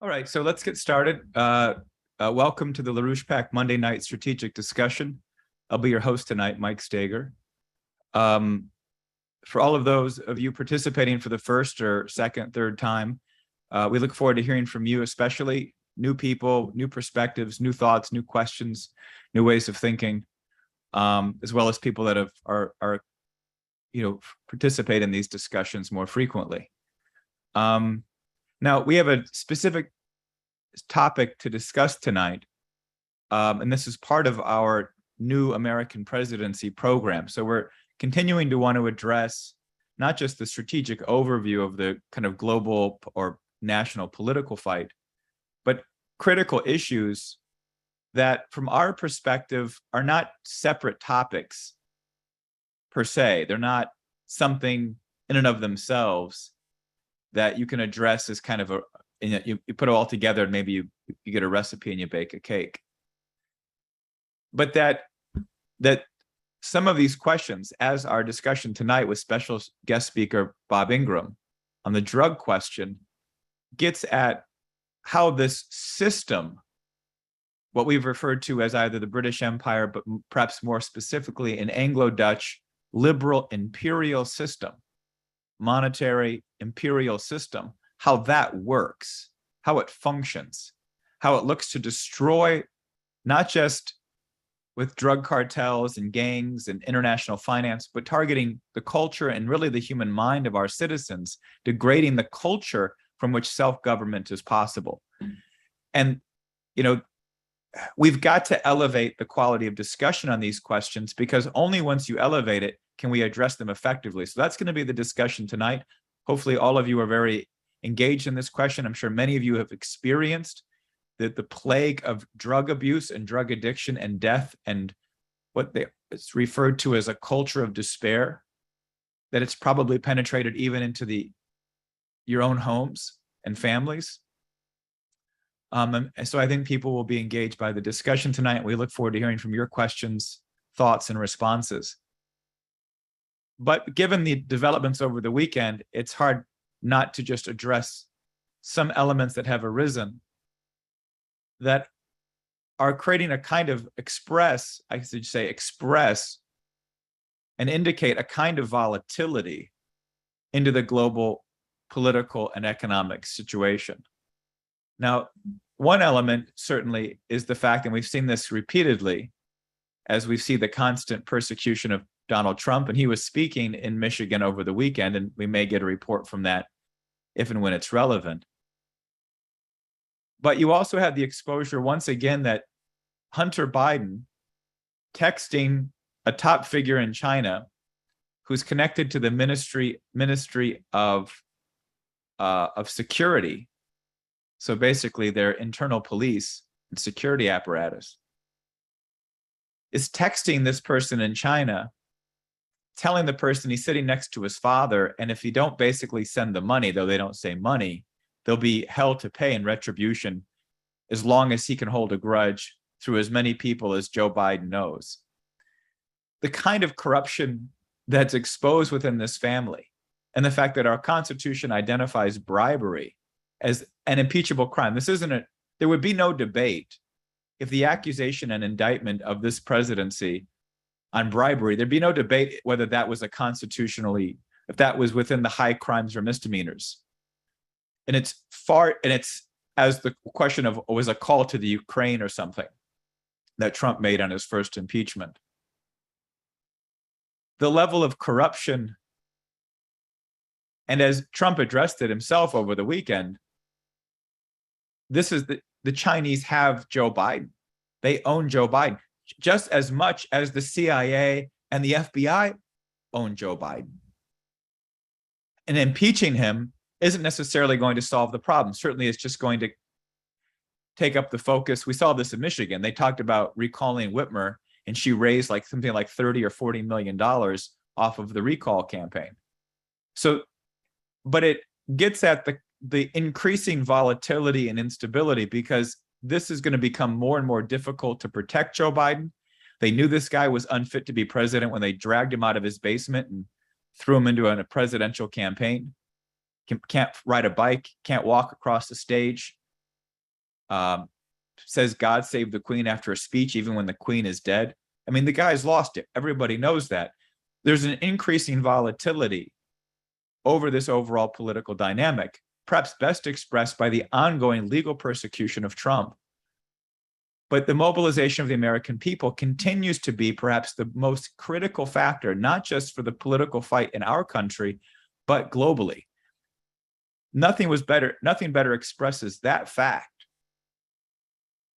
All right, so let's get started. Welcome to the LaRouche Pack Monday night strategic discussion. I'll be your host tonight, Mike Stager. For all of those of you participating for the first or second, third time, we look forward to hearing from you, especially new people, new perspectives, new thoughts, new questions, new ways of thinking, as well as people that are participate in these discussions more frequently. Now, we have a specific topic to discuss tonight, and this is part of our new American presidency program. So we're continuing to want to address not just the strategic overview of the kind of global or national political fight, but critical issues that, from our perspective, are not separate topics per se. They're not something in and of themselves that you can address as kind of you put it all together and maybe you get a recipe and you bake a cake. But that some of these questions, as our discussion tonight with special guest speaker Bob Ingram on the drug question, gets at how this system, what we've referred to as either the British Empire, but perhaps more specifically an Anglo-Dutch liberal imperial system, monetary imperial system, how that works, how it functions, how it looks to destroy, not just with drug cartels and gangs and international finance, but targeting the culture and really the human mind of our citizens, degrading the culture from which self-government is possible. And, we've got to elevate the quality of discussion on these questions, because only once you elevate it can we address them effectively. So that's going to be the discussion tonight. Hopefully all of you are very engaged in this question. I'm sure many of you have experienced the plague of drug abuse and drug addiction and death, and it's referred to as a culture of despair, that it's probably penetrated even into your own homes and families. And so I think people will be engaged by the discussion tonight. We look forward to hearing from your questions, thoughts, and responses. But given the developments over the weekend, it's hard not to just address some elements that have arisen that are creating a kind of express and indicate a kind of volatility into the global political and economic situation. Now, one element certainly is the fact, and we've seen this repeatedly, as we see the constant persecution of Donald Trump, and he was speaking in Michigan over the weekend, and we may get a report from that if and when it's relevant. But you also have the exposure, once again, that Hunter Biden texting a top figure in China who's connected to the Ministry of Security, so basically their internal police and security apparatus, is texting this person in China, telling the person he's sitting next to his father, and if you don't basically send the money, though they don't say money, there'll be hell to pay in retribution as long as he can hold a grudge through as many people as Joe Biden knows. The kind of corruption that's exposed within this family, and the fact that our Constitution identifies bribery as an impeachable crime. There would be no debate if the accusation and indictment of this presidency on bribery, there'd be no debate whether that was if that was within the high crimes or misdemeanors. And it's as the question of, was a call to the Ukraine or something that Trump made on his first impeachment. The level of corruption, and as Trump addressed it himself over the weekend, this is the Chinese have Joe Biden. They own Joe Biden just as much as the CIA and the FBI own Joe Biden. And impeaching him isn't necessarily going to solve the problem. Certainly, it's just going to take up the focus. We saw this in Michigan. They talked about recalling Whitmer, and she raised something like $30 or $40 million off of the recall campaign. So, but it gets at the increasing volatility and instability, because this is going to become more and more difficult to protect Joe Biden. They knew this guy was unfit to be president when they dragged him out of his basement and threw him into a presidential campaign. Can't ride a bike, can't walk across the stage, says God save the Queen after a speech, even when the Queen is dead. I mean, the guy's lost it. Everybody knows that. There's an increasing volatility over this overall political dynamic, perhaps best expressed by the ongoing legal persecution of Trump. But the mobilization of the American people continues to be perhaps the most critical factor, not just for the political fight in our country, but globally. Nothing better expresses that fact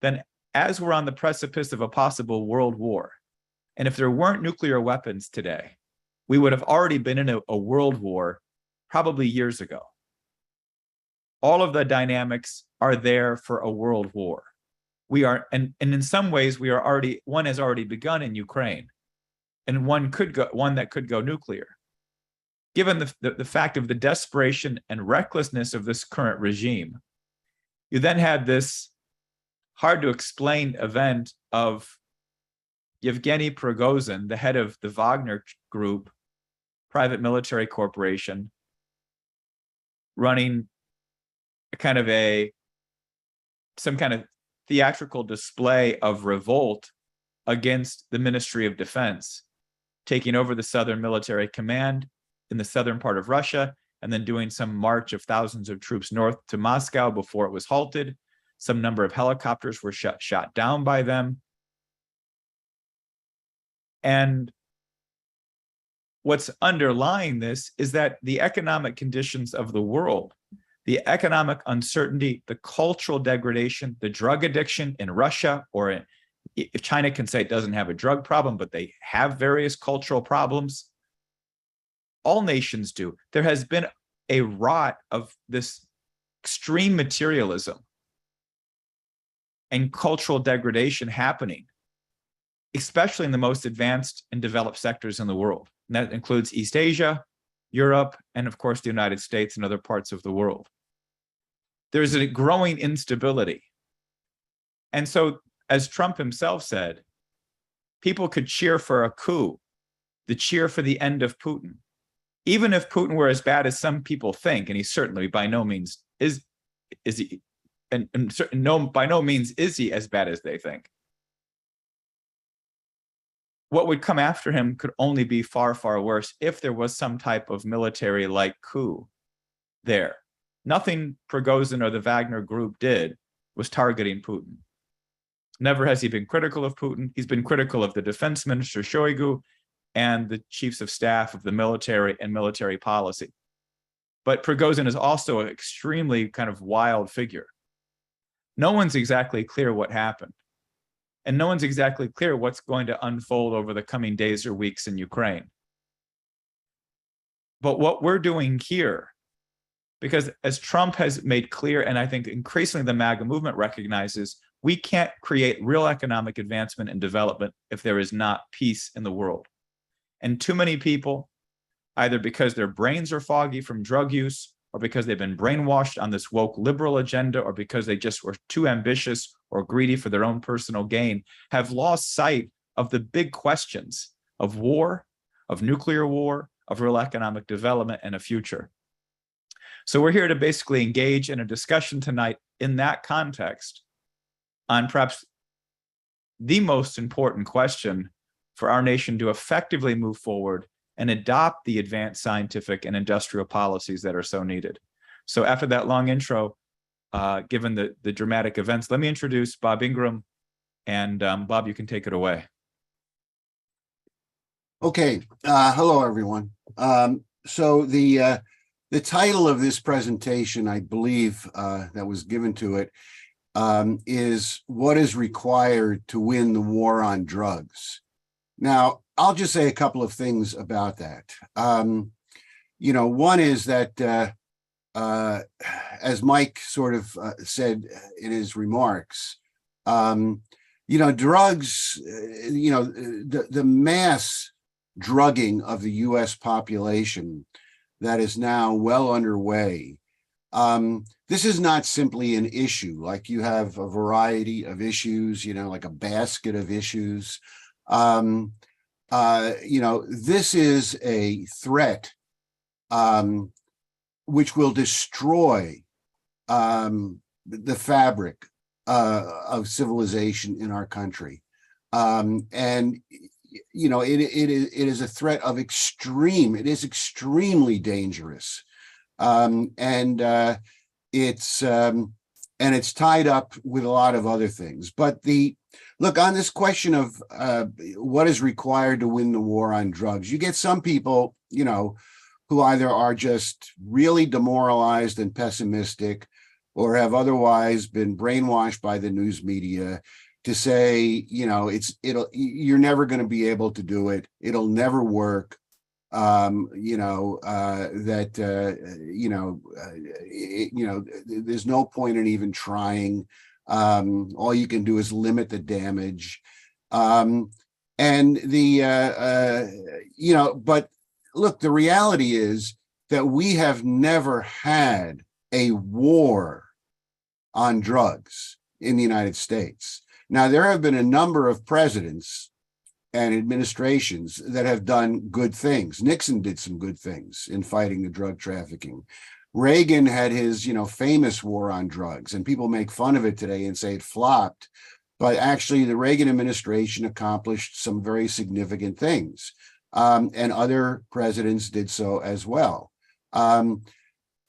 than as we're on the precipice of a possible world war. And if there weren't nuclear weapons today, we would have already been in a world war probably years ago. All of the dynamics are there for a world war. We are, and in some ways, one has already begun in Ukraine, and one that could go nuclear. Given the fact of the desperation and recklessness of this current regime, you then had this hard to explain event of Yevgeny Prigozhin, the head of the Wagner Group, private military corporation, running some kind of theatrical display of revolt against the Ministry of Defense, taking over the Southern Military Command in the southern part of Russia, and then doing some march of thousands of troops north to Moscow before it was halted. Some number of helicopters were shot down by them. And what's underlying this is that the economic conditions of the world, the economic uncertainty, the cultural degradation, the drug addiction in Russia, or if China can say it doesn't have a drug problem, but they have various cultural problems. All nations do. There has been a rot of this extreme materialism and cultural degradation happening, especially in the most advanced and developed sectors in the world. And that includes East Asia, Europe, and of course, the United States and other parts of the world. There's a growing instability. And so, as Trump himself said, people could cheer for a coup, the cheer for the end of Putin. Even if Putin were as bad as some people think, and he certainly by no means is he, and by no means is he as bad as they think. What would come after him could only be far, far worse if there was some type of military-like coup there. Nothing Prigozhin or the Wagner Group did was targeting Putin. Never has he been critical of Putin. He's been critical of the defense minister, Shoigu, and the chiefs of staff of the military and military policy. But Prigozhin is also an extremely kind of wild figure. No one's exactly clear what happened. And no one's exactly clear what's going to unfold over the coming days or weeks in Ukraine. But what we're doing here, because as Trump has made clear, and I think increasingly the MAGA movement recognizes, we can't create real economic advancement and development if there is not peace in the world. And too many people, either because their brains are foggy from drug use, or because they've been brainwashed on this woke liberal agenda, or because they just were too ambitious or greedy for their own personal gain, have lost sight of the big questions of war, of nuclear war, of real economic development, and a future. So we're here to basically engage in a discussion tonight in that context on perhaps the most important question for our nation to effectively move forward and adopt the advanced scientific and industrial policies that are so needed. So after that long intro, given the dramatic events, let me introduce Bob Ingram. And Bob, you can take it away. Okay. Hello, everyone. So the title of this presentation, I believe, that was given to it, is What is Required to Win the War on Drugs? Now, I'll just say a couple of things about that. One is that, as Mike sort of said in his remarks, drugs, the mass drugging of the U.S. population that is now well underway. This is not simply an issue, like you have a variety of issues, like a basket of issues. This is a threat which will destroy the fabric of civilization in our country. And it is a threat of it is extremely dangerous. And it's tied up with a lot of other things. But look, on this question of what is required to win the war on drugs, you get some people, who either are just really demoralized and pessimistic, or have otherwise been brainwashed by the news media to say, you're never going to be able to do it. It'll never work. There's no point in even trying. All you can do is limit the damage. But look, the reality is that we have never had a war on drugs in the United States. Now, there have been a number of presidents and administrations that have done good things. Nixon did some good things in fighting the drug trafficking. Reagan had his, famous war on drugs, and people make fun of it today and say it flopped. But actually, the Reagan administration accomplished some very significant things, and other presidents did so as well.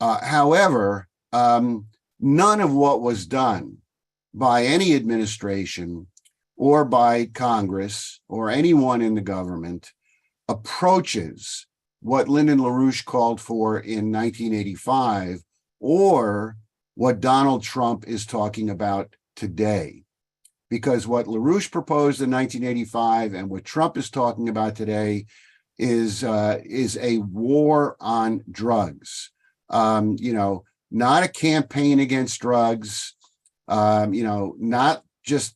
However, none of what was done by any administration or by Congress or anyone in the government approaches what Lyndon LaRouche called for in 1985, or what Donald Trump is talking about today. Because what LaRouche proposed in 1985 and what Trump is talking about today is a war on drugs. Not a campaign against drugs, not just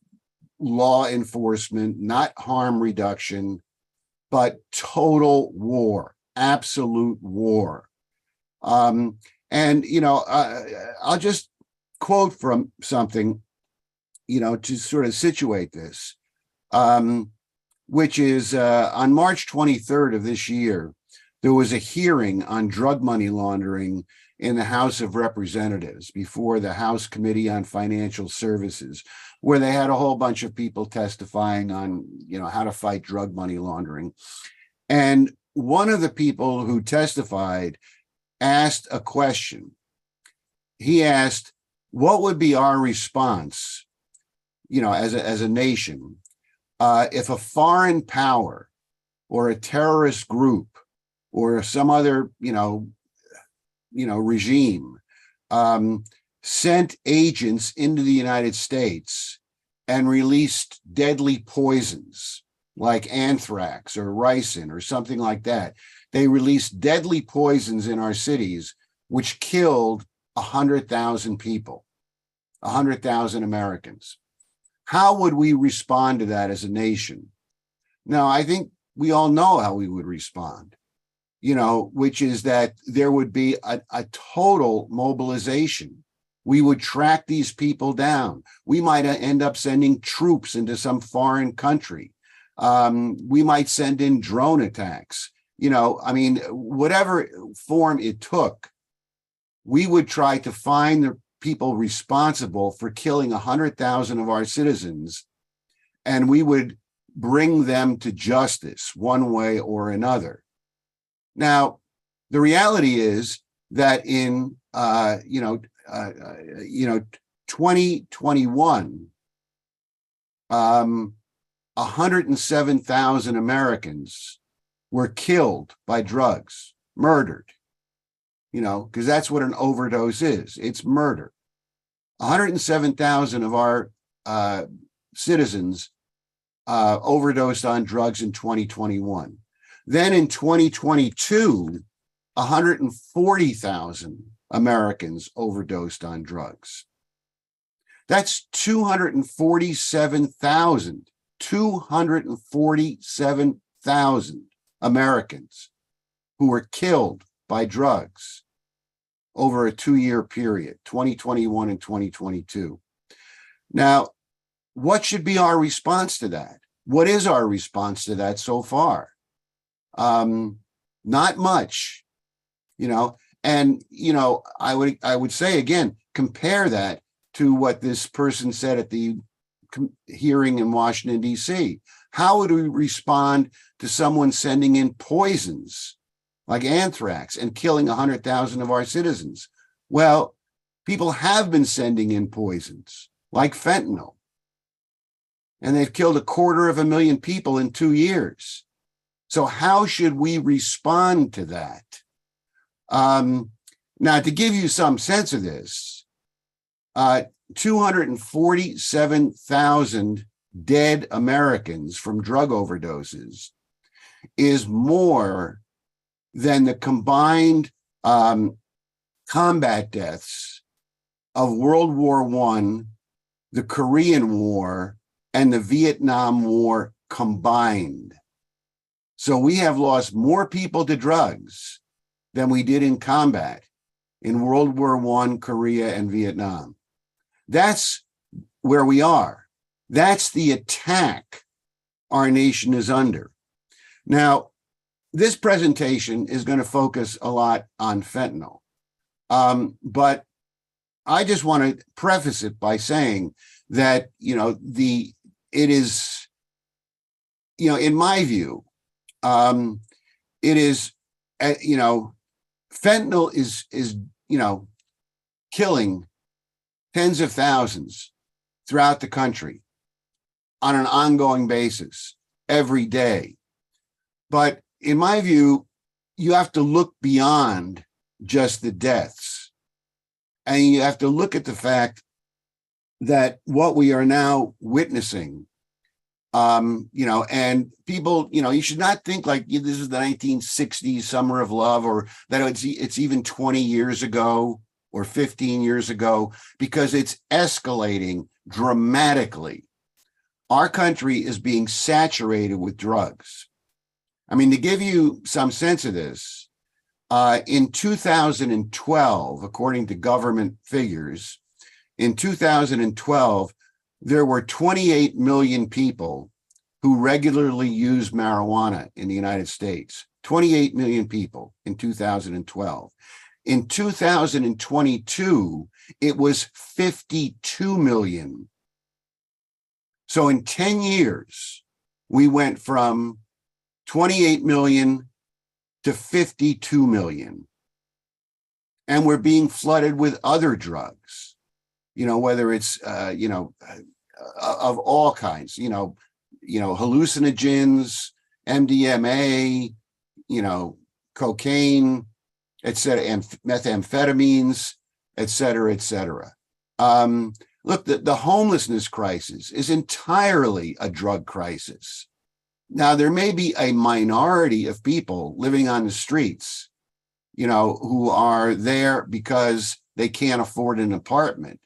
law enforcement, not harm reduction, but total war, absolute war. I'll just quote from something, to sort of situate this, which is on March 23rd of this year, there was a hearing on drug money laundering in the House of Representatives before the House Committee on Financial Services, where they had a whole bunch of people testifying on, how to fight drug money laundering. And one of the people who testified asked a question. He asked, what would be our response, as a nation, if a foreign power or a terrorist group or some other, regime sent agents into the United States and released deadly poisons like anthrax or ricin or something like that. They released deadly poisons in our cities, which killed 100,000 people, 100,000 Americans. How would we respond to that as a nation? Now, I think we all know how we would respond, which is that there would be a total mobilization. We would track these people down. We might end up sending troops into some foreign country. We might send in drone attacks. Whatever form it took, we would try to find the people responsible for killing 100,000 of our citizens, and we would bring them to justice one way or another. Now, the reality is that in 2021, 107,000 Americans were killed by drugs, murdered, because that's what an overdose is. It's murder. 107,000 of our citizens overdosed on drugs in 2021. Then in 2022, 140,000 Americans overdosed on drugs. That's 247,000 Americans who were killed by drugs over a 2-year period, 2021 and 2022. Now, what should be our response to that? What is our response to that so far? Not much, and I would say again, compare that to what this person said at the hearing in Washington, D.C. How would we respond to someone sending in poisons like anthrax and killing 100,000 of our citizens? Well, people have been sending in poisons like fentanyl, and they've killed 250,000 people in 2 years. So how should we respond to that? Now, to give you some sense of this, 247,000 dead Americans from drug overdoses is more than the combined combat deaths of World War I, the Korean War, and the Vietnam War combined. So we have lost more people to drugs than we did in combat in World War I, Korea, and Vietnam. That's where we are. That's the attack our nation is under. Now, this presentation is going to focus a lot on fentanyl. But I just want to preface it by saying that, it is, in my view, it is, fentanyl is killing tens of thousands throughout the country on an ongoing basis every day. But in my view, you have to look beyond just the deaths. And you have to look at the fact that what we are now witnessing, and people, you should not think like this is the 1960s summer of love, or that it's even 20 years ago or 15 years ago, because it's escalating dramatically. Our country is being saturated with drugs. I mean, to give you some sense of this, in 2012, according to government figures, in 2012, there were 28 million people who regularly use marijuana in the United States. 28 million people in 2012. In 2022, it was 52 million. So in 10 years, we went from 28 million to 52 million. And we're being flooded with other drugs, whether it's, of all kinds, hallucinogens, MDMA, cocaine, et cetera, and methamphetamines, et cetera, et cetera. Look, the homelessness crisis is entirely a drug crisis. Now, there may be a minority of people living on the streets, who are there because they can't afford an apartment.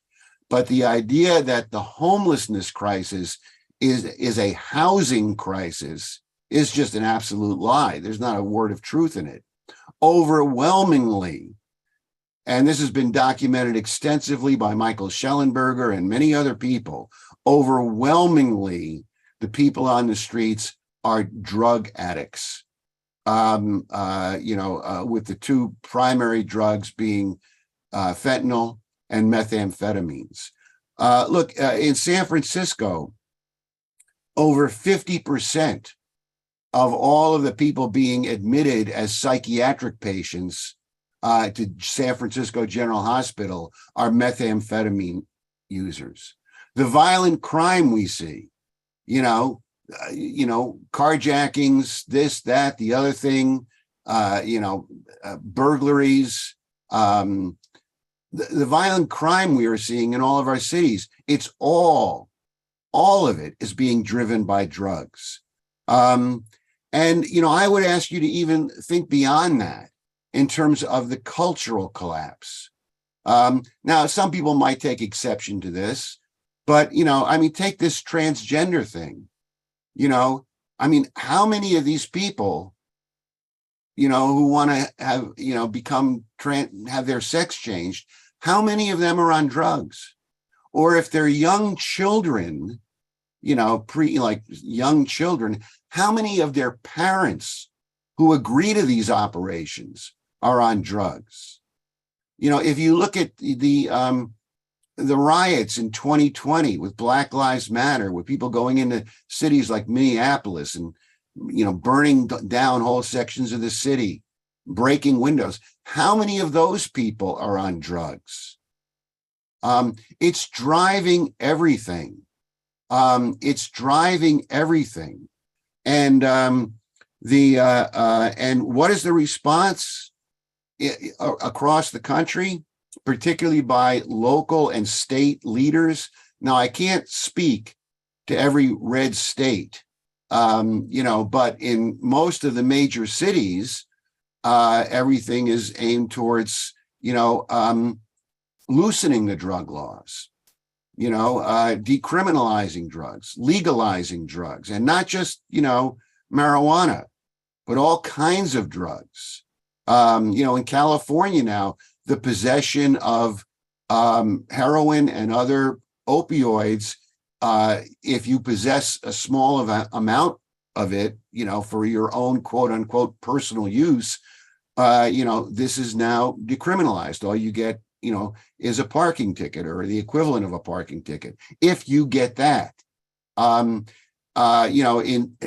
But the idea that the homelessness crisis is a housing crisis is just an absolute lie. There's not a word of truth in it. Overwhelmingly, and this has been documented extensively by Michael Schellenberger and many other people, overwhelmingly, the people on the streets are drug addicts, with the two primary drugs being fentanyl and methamphetamines. Look, in San Francisco, over 50% of all of the people being admitted as psychiatric patients to San Francisco General Hospital are methamphetamine users. The violent crime we see, carjackings, this, that, the other thing, burglaries, the violent crime we are seeing in all of our cities, it's all of it is being driven by drugs. And, I would ask you to even think beyond that in terms of the cultural collapse. Now, some people might take exception to this, but, take this transgender thing. How many of these people, who want to have, have their sex changed, how many of them are on drugs? Or if they're young children, young children, how many of their parents who agree to these operations are on drugs? If you look at the the riots in 2020 with Black Lives Matter, with people going into cities like Minneapolis and, burning down whole sections of the city, breaking windows. How many of those people are on drugs? It's driving everything. It's driving everything. And and what is the response across the country, particularly by local and state leaders? Now, I can't speak to every red state, but in most of the major cities, everything is aimed towards, loosening the drug laws, decriminalizing drugs, legalizing drugs, and not just, marijuana, but all kinds of drugs. In California now, the possession of heroin and other opioids, if you possess a small amount of it, for your own quote unquote personal use, this is now decriminalized. All you get, is a parking ticket or the equivalent of a parking ticket, if you get that. In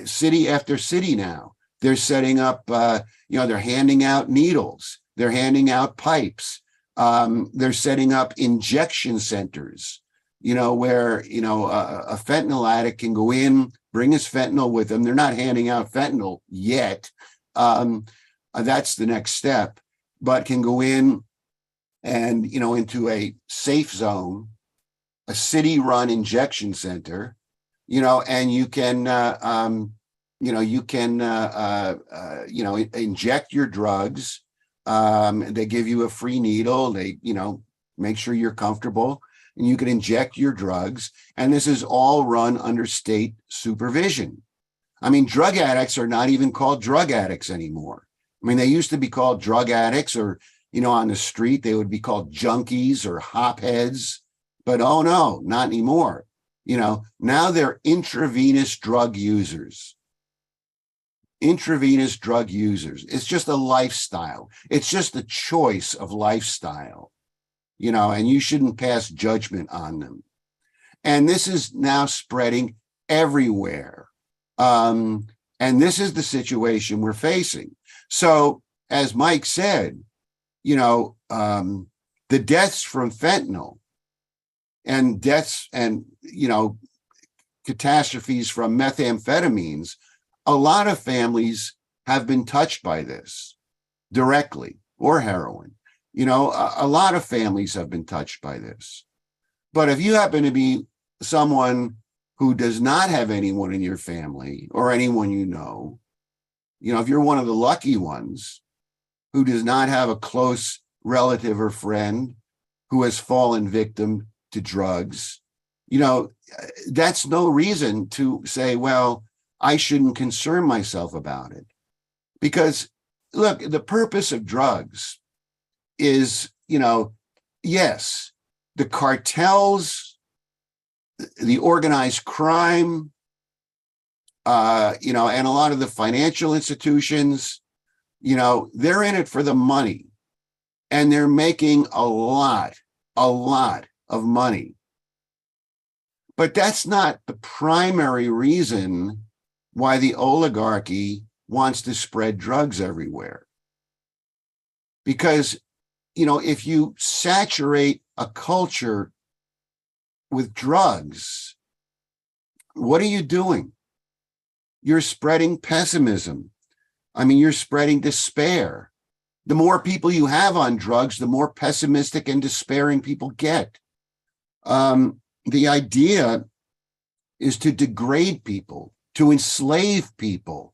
city after city now, they're setting up, they're handing out needles, they're handing out pipes, they're setting up injection centers, where, a fentanyl addict can go in, bring his fentanyl with them. They're not handing out fentanyl yet. That's the next step, but can go in and, into a safe zone, a city-run injection center, and you can, inject your drugs. They give you a free needle. They, make sure you're comfortable, and you can inject your drugs. And this is all run under state supervision. I mean, drug addicts are not even called drug addicts anymore. I mean, they used to be called drug addicts, or, on the street, they would be called junkies or hopheads. But oh no, not anymore. Now they're intravenous drug users. Intravenous drug users. It's just a lifestyle. It's just a choice of lifestyle, and you shouldn't pass judgment on them. And this is now spreading everywhere. And this is the situation we're facing. So, as Mike said, the deaths from fentanyl and deaths and, catastrophes from methamphetamines, a lot of families have been touched by this directly, or heroin. A lot of families have been touched by this. But if you happen to be someone who does not have anyone in your family or anyone if you're one of the lucky ones who does not have a close relative or friend who has fallen victim to drugs, that's no reason to say, well, I shouldn't concern myself about it. Because look, the purpose of drugs is, yes, the cartels, the organized crime, and a lot of the financial institutions, they're in it for the money, and they're making a lot of money. But that's not the primary reason why the oligarchy wants to spread drugs everywhere. Because, if you saturate a culture with drugs, what are you doing? You're spreading pessimism. I mean, you're spreading despair. The more people you have on drugs, the more pessimistic and despairing people get. The idea is to degrade people, to enslave people,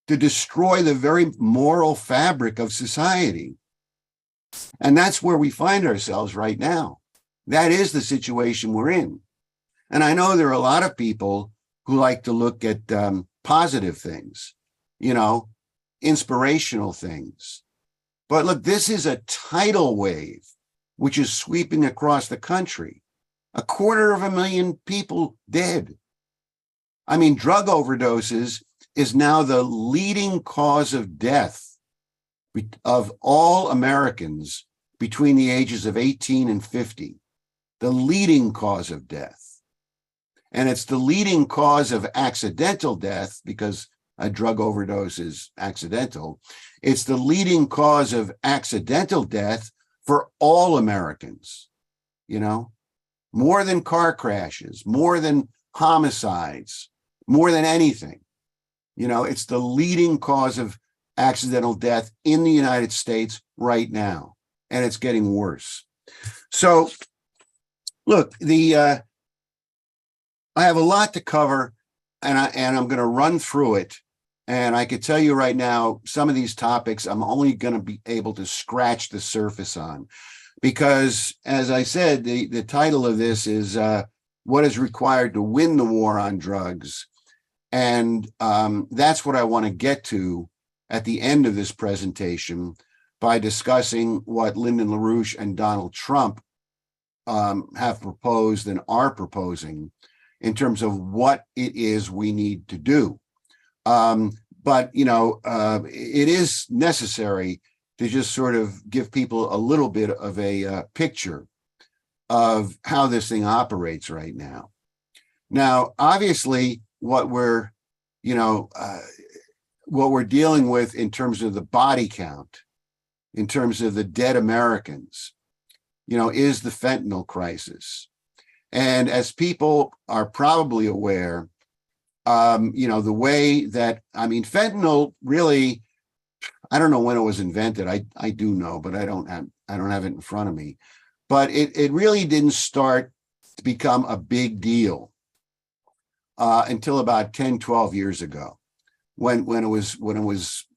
to destroy the very moral fabric of society. And that's where we find ourselves right now. That is the situation we're in. And I know there are a lot of people who like to look at positive things, inspirational things. But look, this is a tidal wave which is sweeping across the country. 250,000 people dead. I mean, drug overdoses is now the leading cause of death of all Americans between the ages of 18 and 50. the leading cause of death. And it's the leading cause of accidental death because a drug overdose is accidental. It's the leading cause of accidental death for all Americans, you know, more than car crashes, more than homicides, more than anything. You know, it's the leading cause of accidental death in the United States right now, and it's getting worse. So, look, I have a lot to cover, and I'm going to run through it. And I could tell you right now, some of these topics I'm only going to be able to scratch the surface on, because, as I said, the title of this is "What is Required to Win the War on Drugs," and that's what I want to get to at the end of this presentation by discussing what Lyndon LaRouche and Donald Trump have proposed and are proposing in terms of what it is we need to do. But, you know, it is necessary to just sort of give people a little bit of a picture of how this thing operates right now. Now, obviously, what we're dealing with in terms of the body count, in terms of the dead Americans, you know, is the fentanyl crisis. And as people are probably aware, you know, the way that, I mean, fentanyl really, I don't know when it was invented. I do know, but I don't have it in front of me. But it really didn't start to become a big deal until about 10, 12 years ago, when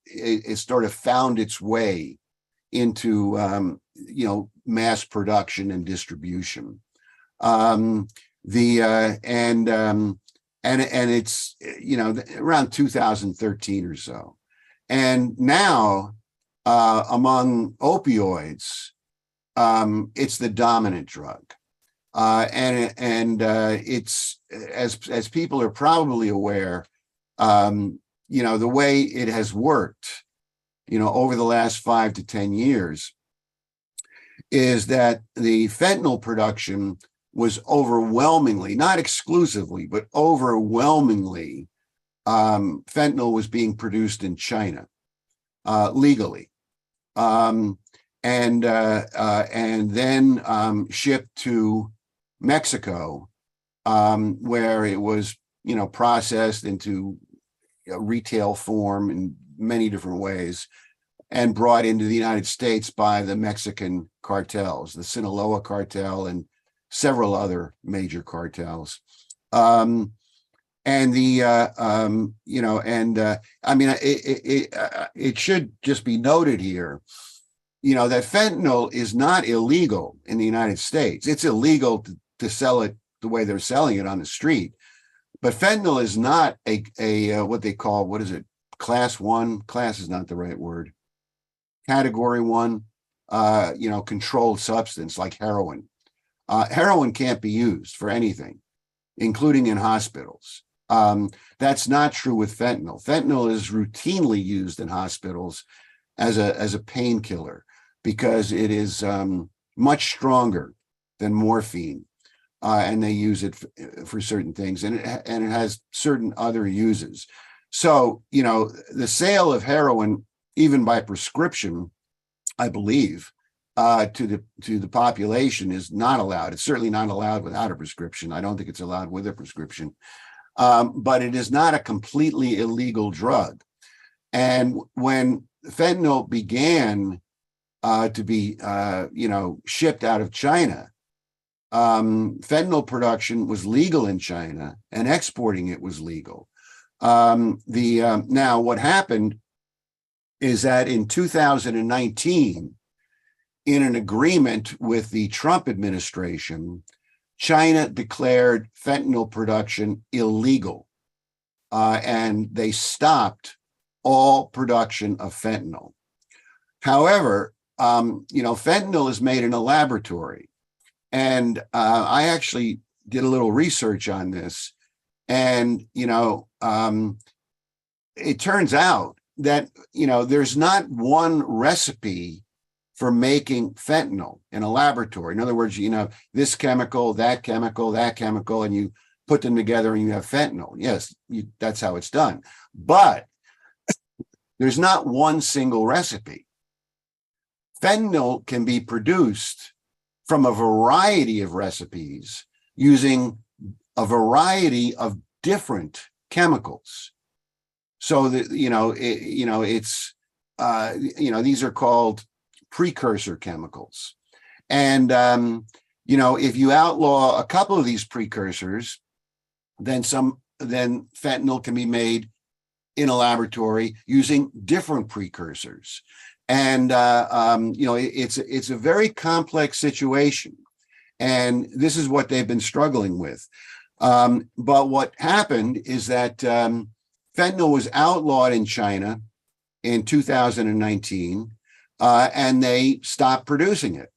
it sort of found its way into you know, mass production and distribution. And it's, you know, around 2013 or so. And now among opioids, it's the dominant drug. And it's, as people are probably aware, you know, the way it has worked, you know, over the last 5 to 10 years is that the fentanyl production was overwhelmingly, not exclusively, but overwhelmingly, fentanyl was being produced in China legally, and then shipped to Mexico, where it was, you know, processed into retail form in many different ways, and brought into the United States by the Mexican cartels, the Sinaloa cartel and several other major cartels. And the, you know, and I mean, it should just be noted here, you know, that fentanyl is not illegal in the United States. It's illegal to sell it the way they're selling it on the street. But fentanyl is not a what they call, what is it? Class 1, class is not the right word. Category 1, you know, controlled substance like heroin. Heroin can't be used for anything, including in hospitals. That's not true with fentanyl. Fentanyl is routinely used in hospitals as a painkiller because it is much stronger than morphine, and they use it for certain things, and it has certain other uses. So, you know, the sale of heroin, even by prescription, I believe, to the population is not allowed. It's certainly not allowed without a prescription. I don't think it's allowed with a prescription. But it is not a completely illegal drug. And when fentanyl began to be, you know, shipped out of China, fentanyl production was legal in China and exporting it was legal. Now, what happened is that in 2019, in an agreement with the Trump administration, China declared fentanyl production illegal, and they stopped all production of fentanyl. However, you know, fentanyl is made in a laboratory, and I actually did a little research on this, and, you know, it turns out that, you know, there's not one recipe for making fentanyl in a laboratory. In other words, you know, this chemical, that chemical, and you put them together and you have fentanyl. Yes, that's how it's done. But there's not one single recipe. Fentanyl can be produced from a variety of recipes using a variety of different chemicals. So that, these are called precursor chemicals. And, if you outlaw a couple of these precursors, then fentanyl can be made in a laboratory using different precursors. And, it's a very complex situation. And this is what they've been struggling with. But what happened is that fentanyl was outlawed in China in 2019, and they stopped producing it.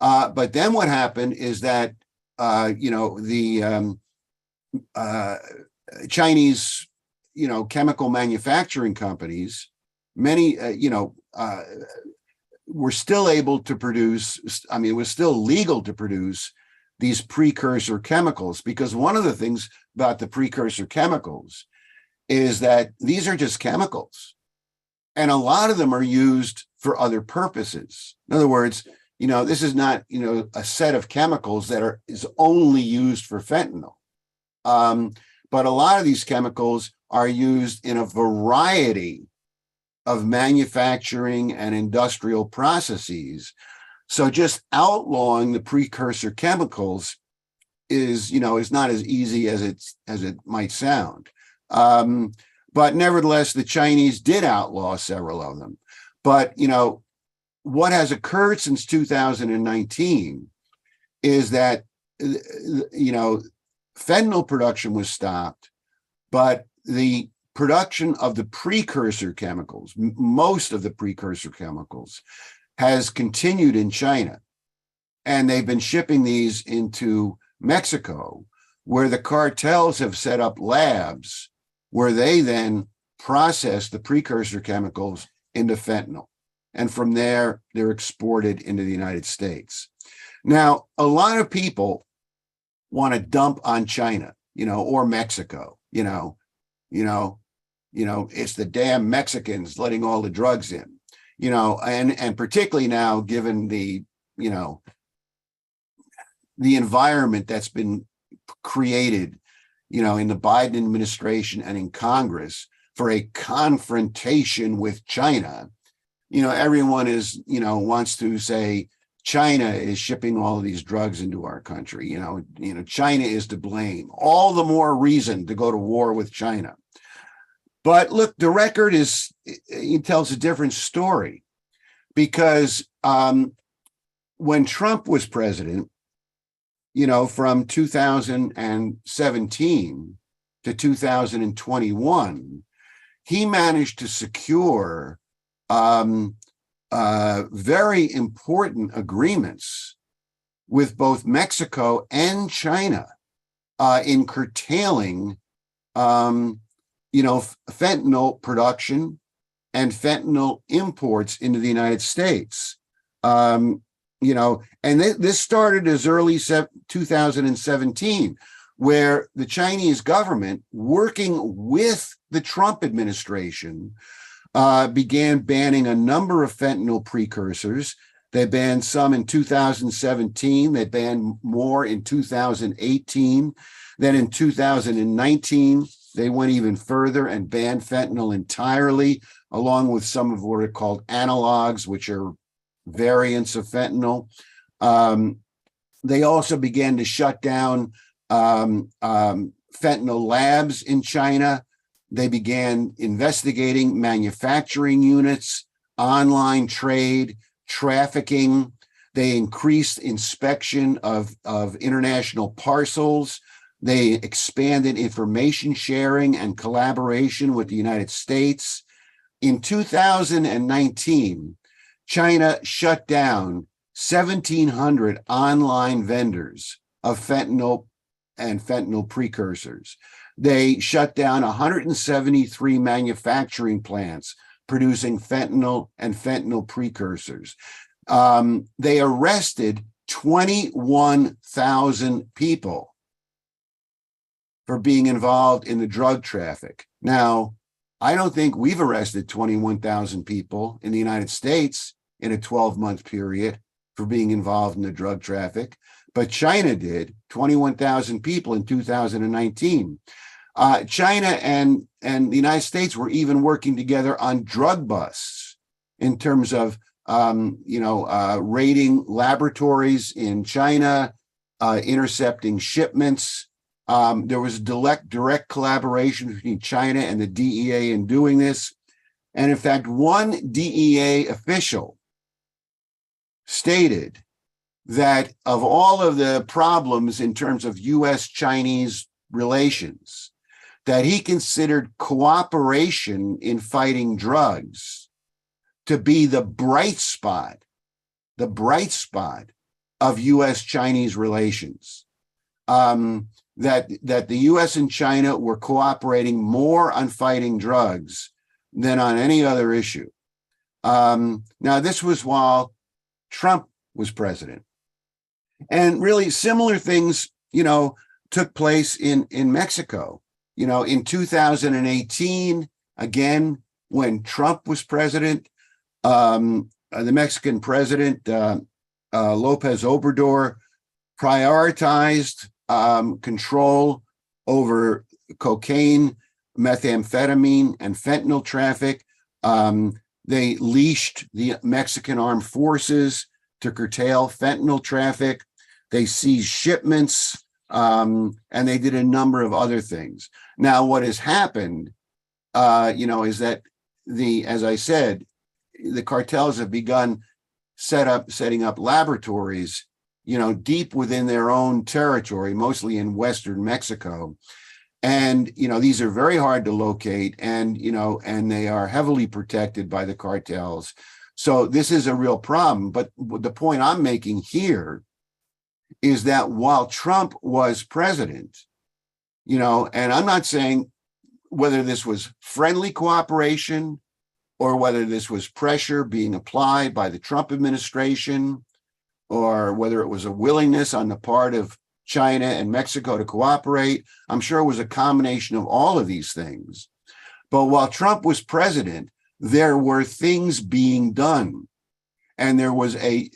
But then what happened is that, the Chinese, chemical manufacturing companies, many, were still able to produce, it was still legal to produce these precursor chemicals, because one of the things about the precursor chemicals is that these are just chemicals. And a lot of them are used for other purposes. In other words, this is not, a set of chemicals that is only used for fentanyl. But a lot of these chemicals are used in a variety of manufacturing and industrial processes. So just outlawing the precursor chemicals is not as easy as it might sound. But nevertheless, the Chinese did outlaw several of them. But, what has occurred since 2019 is that, fentanyl production was stopped, but the production of the precursor chemicals, most of the precursor chemicals, has continued in China. And they've been shipping these into Mexico, where the cartels have set up labs where they then process the precursor chemicals into fentanyl. And from there, they're exported into the United States. Now, a lot of people want to dump on China, or Mexico, it's the damn Mexicans letting all the drugs in, and particularly now, given the environment that's been created, in the Biden administration and in Congress for a confrontation with China. Everyone is, wants to say China is shipping all of these drugs into our country. China is to blame. All the more reason to go to war with China. But look, the record it tells a different story, because when Trump was president, from 2017 to 2021, he managed to secure very important agreements with both Mexico and China in curtailing, fentanyl production and fentanyl imports into the United States. And this started as early 2017, where the Chinese government, working with the Trump administration, began banning a number of fentanyl precursors. They banned some in 2017. They banned more in 2018. Then in 2019, they went even further and banned fentanyl entirely, along with some of what are called analogs, which are variants of fentanyl. They also began to shut down fentanyl labs in China. They began investigating manufacturing units, online trade, trafficking. They increased inspection of international parcels. They expanded information sharing and collaboration with the United States. In 2019, China shut down 1,700 online vendors of fentanyl and fentanyl precursors. They shut down 173 manufacturing plants producing fentanyl and fentanyl precursors. they arrested 21,000 people for being involved in the drug traffic. Now, I don't think we've arrested 21,000 people in the United States in a 12-month period for being involved in the drug traffic, but China did, 21,000 people in 2019. China and the United States were even working together on drug busts in terms of raiding laboratories in China, intercepting shipments. There was direct collaboration between China and the DEA in doing this. And in fact, one DEA official stated that of all of the problems in terms of US-Chinese relations, that he considered cooperation in fighting drugs to be the bright spot of US-Chinese relations. That the US and China were cooperating more on fighting drugs than on any other issue. Now, this was while Trump was president. And really similar things, took place in Mexico. In 2018, again, when Trump was president, the Mexican president, López Obrador, prioritized control over cocaine, methamphetamine, and fentanyl traffic. They leashed the Mexican armed forces to curtail fentanyl traffic. They seized shipments, and they did a number of other things. Now, what has happened, is that as I said, the cartels have begun setting up laboratories, deep within their own territory, mostly in Western Mexico. And, these are very hard to locate and they are heavily protected by the cartels. So this is a real problem. But the point I'm making here is that while Trump was president, and I'm not saying whether this was friendly cooperation or whether this was pressure being applied by the Trump administration, or whether it was a willingness on the part of China and Mexico to cooperate. I'm sure it was a combination of all of these things. But while Trump was president, there were things being done. And there was a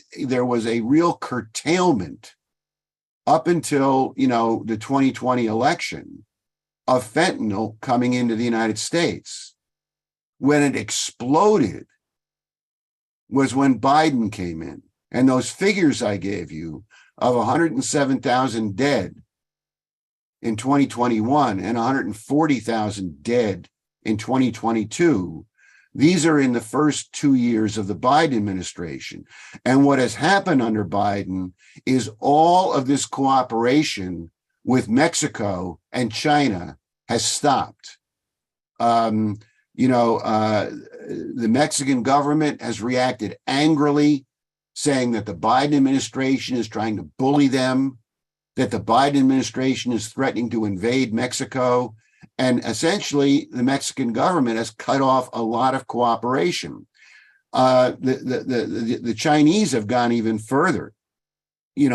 real curtailment up until, the 2020 election of fentanyl coming into the United States. When it exploded was when Biden came in. And those figures I gave you of 107,000 dead in 2021 and 140,000 dead in 2022, these are in the first 2 years of the Biden administration. And what has happened under Biden is all of this cooperation with Mexico and China has stopped. The Mexican government has reacted angrily, saying that the Biden administration is trying to bully them, that the Biden administration is threatening to invade Mexico. And essentially, the Mexican government has cut off a lot of cooperation. The Chinese have gone even further. They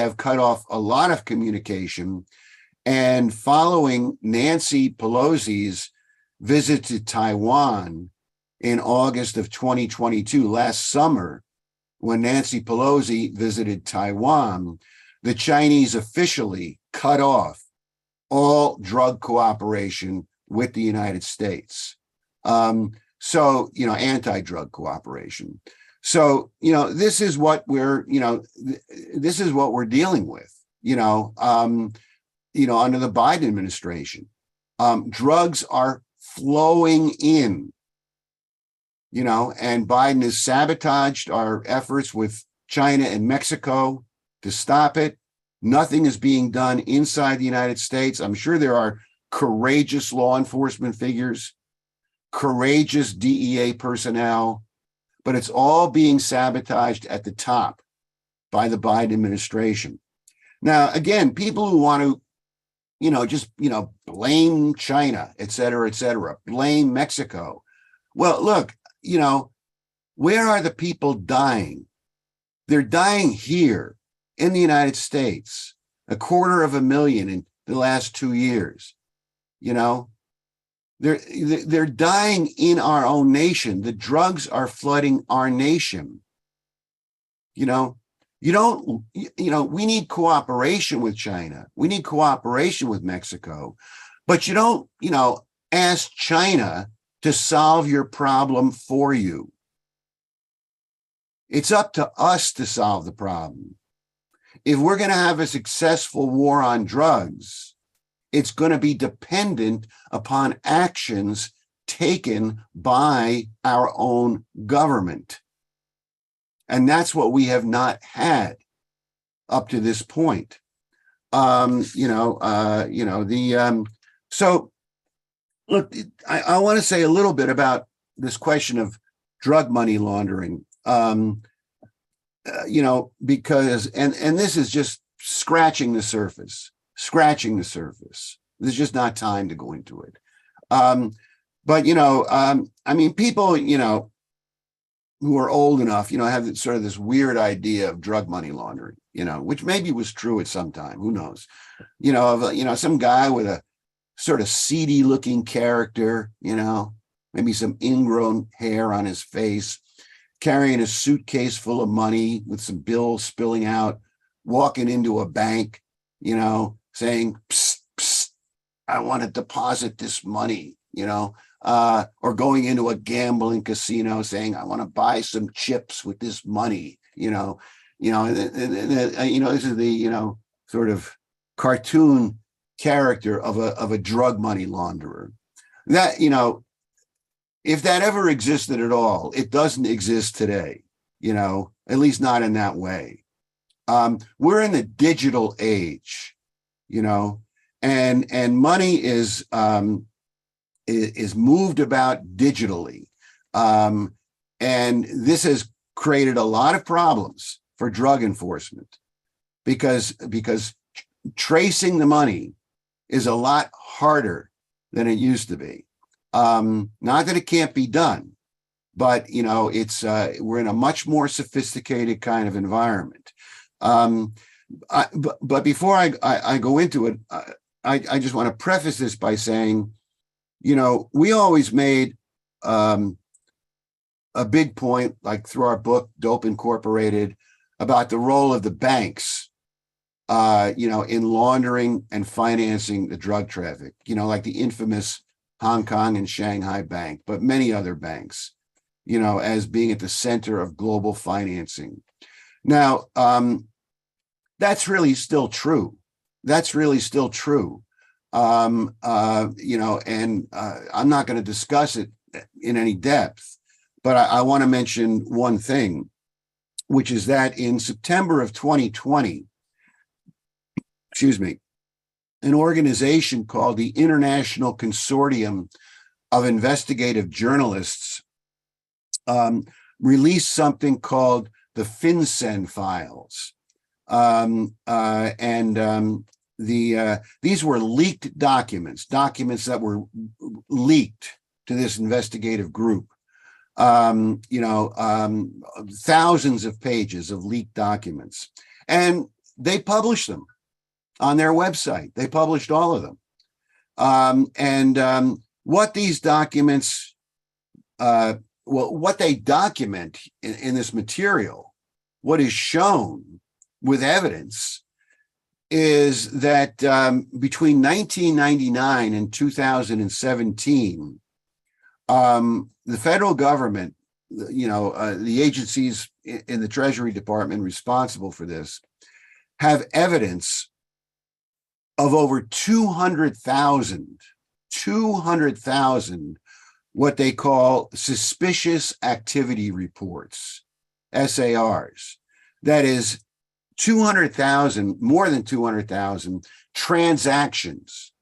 have cut off a lot of communication. And following Nancy Pelosi's visit to Taiwan in August of 2022, last summer, when Nancy Pelosi visited Taiwan, the Chinese officially cut off all drug cooperation with the United States. Anti-drug cooperation. So, this is what we're dealing with, under the Biden administration. Drugs are flowing in, and Biden has sabotaged our efforts with China and Mexico to stop it. Nothing is being done inside the United States. I'm sure there are courageous law enforcement figures, courageous DEA personnel, but it's all being sabotaged at the top by the Biden administration. Now, again, people who want to, blame China, et cetera, blame Mexico. Well, look, where are the people dying? They're dying here in the United States, 250,000 in the last 2 years. They're dying in our own nation. The drugs are flooding our nation. We need cooperation with China. We need cooperation with Mexico, but you don't, ask China to solve your problem for you. It's up to us to solve the problem. If we're going to have a successful war on drugs, it's going to be dependent upon actions taken by our own government. And that's what we have not had up to this point. So look, I want to say a little bit about this question of drug money laundering. Because this is just scratching the surface. There's just not time to go into it. People, who are old enough, have sort of this weird idea of drug money laundering, which maybe was true at some time, who knows, some guy with a sort of seedy looking character, maybe some ingrown hair on his face, carrying a suitcase full of money with some bills spilling out, walking into a bank, saying, psst, psst, I want to deposit this money, or going into a gambling casino saying, I want to buy some chips with this money, this is the, sort of cartoon character of a drug money launderer. That, if that ever existed at all, it doesn't exist today, at least not in that way. We're in the digital age, and money is moved about digitally. And this has created a lot of problems for drug enforcement because tracing the money is a lot harder than it used to be. Not that it can't be done, but it's we're in a much more sophisticated kind of environment. But before I go into it, I just want to preface this by saying, we always made a big point, like through our book, Dope Incorporated, about the role of the banks, in laundering and financing the drug traffic, like the infamous Hong Kong and Shanghai Bank, but many other banks, as being at the center of global financing. Now, that's really still true. And I'm not going to discuss it in any depth, but I want to mention one thing, which is that in September of 2020, an organization called the International Consortium of Investigative Journalists released something called the FinCEN files. These were leaked documents that were leaked to this investigative group. Thousands of pages of leaked documents, and they published them on their website. They published all of them. What these documents, what they document in this material, what is shown with evidence, is that between 1999 and 2017, the federal government, the agencies in the Treasury Department responsible for this, have evidence of over 200,000 what they call suspicious activity reports, SARs. That is 200,000, more than 200,000 transactions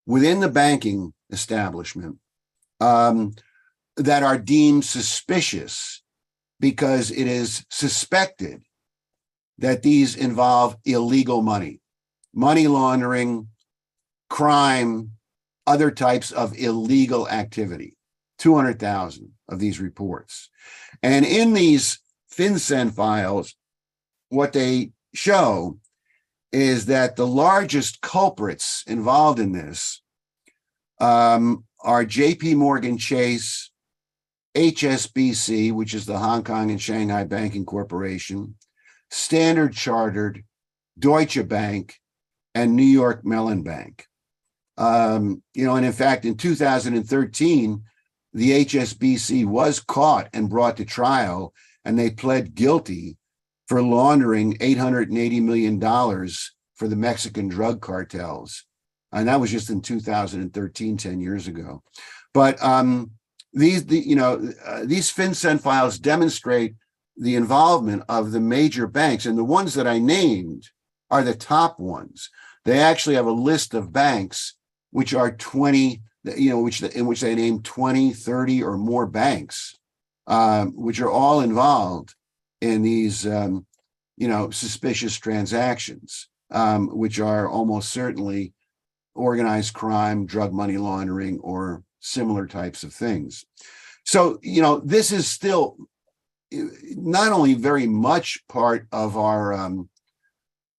within the banking establishment that are deemed suspicious because it is suspected that these involve illegal money laundering, crime, other types of illegal activity. 200,000 of these reports. And in these FinCEN files, what they show is that the largest culprits involved in this are JP Morgan Chase, HSBC, which is the Hong Kong and Shanghai Banking Corporation, Standard Chartered, Deutsche Bank, and New York Mellon Bank. And in fact, in 2013, the HSBC was caught and brought to trial, and they pled guilty for laundering $880 million for the Mexican drug cartels. And that was just in 2013, 10 years ago. But these FinCEN files demonstrate the involvement of the major banks, and the ones that I named are the top ones. They actually have a list of banks which are 20, in which they name 20, 30 or more banks, which are all involved in these, suspicious transactions, which are almost certainly organized crime, drug money laundering, or similar types of things. So, this is still not only very much part of our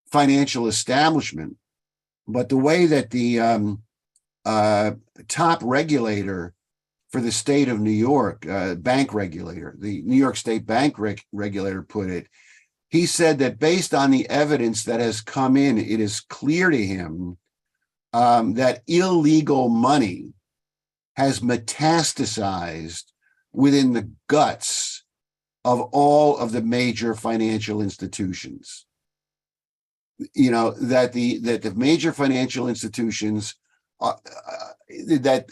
financial establishment, but the way that the top regulator for the state of New York, bank regulator, the New York State bank regulator put it, he said that based on the evidence that has come in, it is clear to him that illegal money has metastasized within the guts of all of the major financial institutions. That the major financial institutions, that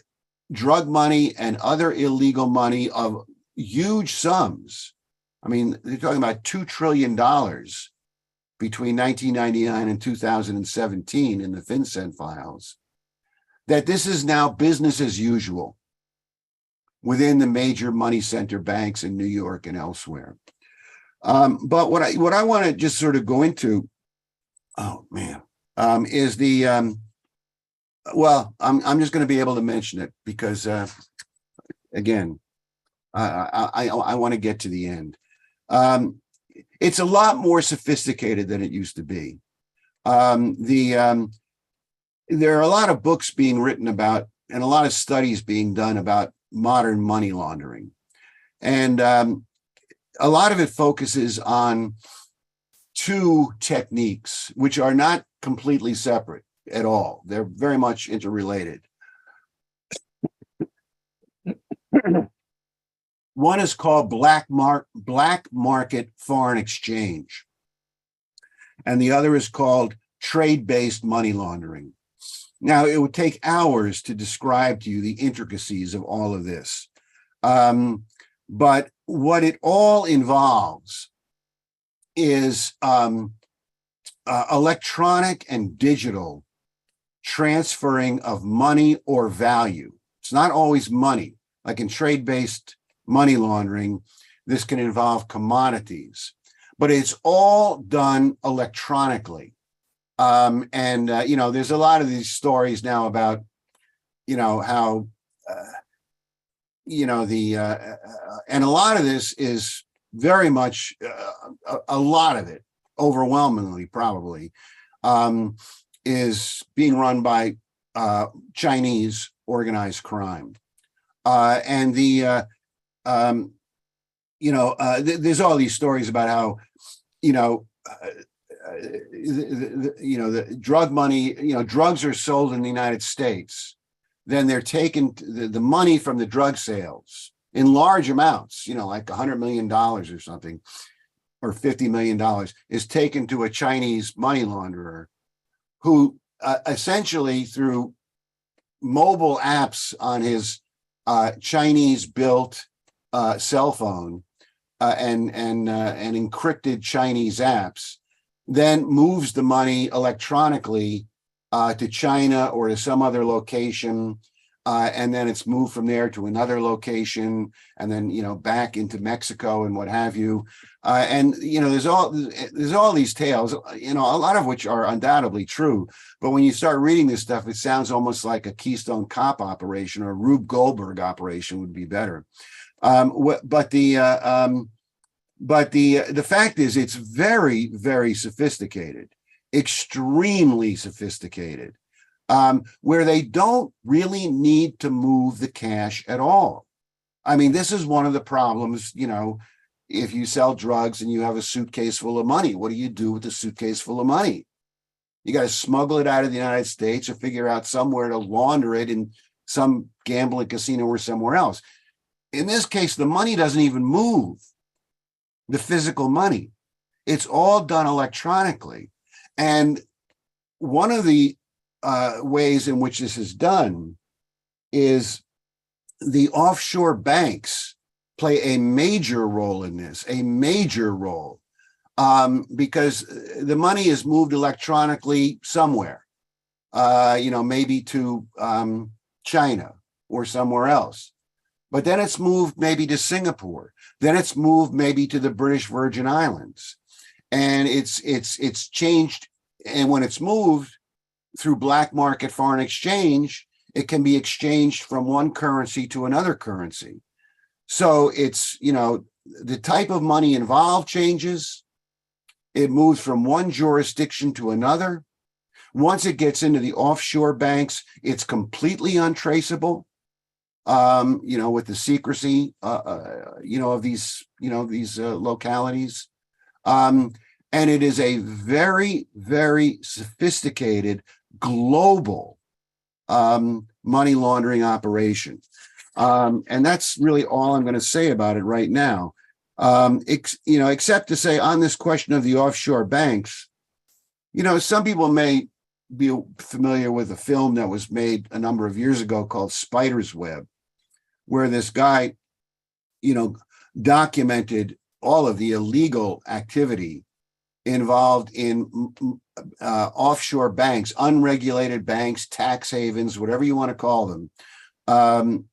drug money and other illegal money of huge sums, I mean, they're talking about $2 trillion between 1999 and 2017 in the FinCEN files, that this is now business as usual within the major money center banks in New York and elsewhere. But what I want to just sort of go into, is the I'm just going to be able to mention it because again, I want to get to the end. It's a lot more sophisticated than it used to be. There are a lot of books being written about and a lot of studies being done about modern money laundering. And a lot of it focuses on two techniques, which are not completely separate at all. They're very much interrelated. One is called black market foreign exchange, and the other is called trade-based money laundering. Now, it would take hours to describe to you the intricacies of all of this, but what it all involves is electronic and digital transferring of money or value. It's not always money. Like in trade-based money laundering, this can involve commodities, but it's all done electronically. There's a lot of these stories now about, how, and a lot of this is very much, a lot of it, overwhelmingly probably, is being run by Chinese organized crime. There's all these stories about how, the drug money, drugs are sold in the United States. Then they're taken, the money from the drug sales in large amounts, like $100 million or something, or $50 million is taken to a Chinese money launderer who essentially through mobile apps on his Chinese-built cell phone and encrypted Chinese apps, then moves the money electronically to China or to some other location, and then it's moved from there to another location, and then, you know, back into Mexico and what have you. And, you know, there's all these tales, you know, a lot of which are undoubtedly true. But when you start reading this stuff, it sounds almost like a Keystone Cop operation, or a Rube Goldberg operation would be better. But the fact is, it's very, very sophisticated, extremely sophisticated, where they don't really need to move the cash at all. I mean, this is one of the problems, you know, if you sell drugs and you have a suitcase full of money, what do you do with the suitcase full of money? You got to smuggle it out of the United States, or figure out somewhere to launder it in some gambling casino or somewhere else. In this case, the money doesn't even move, the physical money. It's all done electronically. And one of the ways in which this is done is the offshore banks play a major role in this, a major role, because the money is moved electronically somewhere, you know, maybe to China or somewhere else. But then it's moved maybe to Singapore. Then it's moved maybe to the British Virgin Islands. And it's changed. And when it's moved through black market foreign exchange, it can be exchanged from one currency to another currency. So it's, you know, the type of money involved changes. It moves from one jurisdiction to another. Once it gets into the offshore banks, it's completely untraceable. You know, with the secrecy, you know, of these, you know, these localities. And it is a very, very sophisticated global money laundering operation. And that's really all I'm going to say about it right now. You know, except to say on this question of the offshore banks, you know, some people may be familiar with a film that was made a number of years ago called Spider's Web, where this guy, you know, documented all of the illegal activity involved in offshore banks, unregulated banks, tax havens, whatever you want to call them.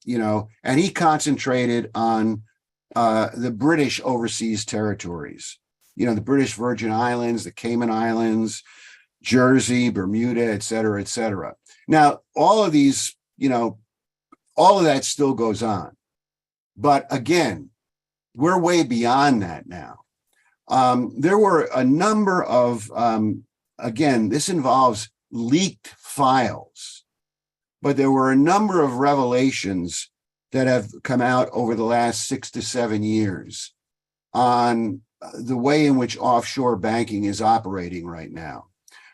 You know, and he concentrated on the British overseas territories, you know, the British Virgin Islands, the Cayman Islands, Jersey, Bermuda, et cetera, et cetera. Now, all of these, you know, all of that still goes on. But again, we're way beyond that now. There were a number of, again, this involves leaked files, but there were a number of revelations that have come out over the last 6 to 7 years on the way in which offshore banking is operating right now.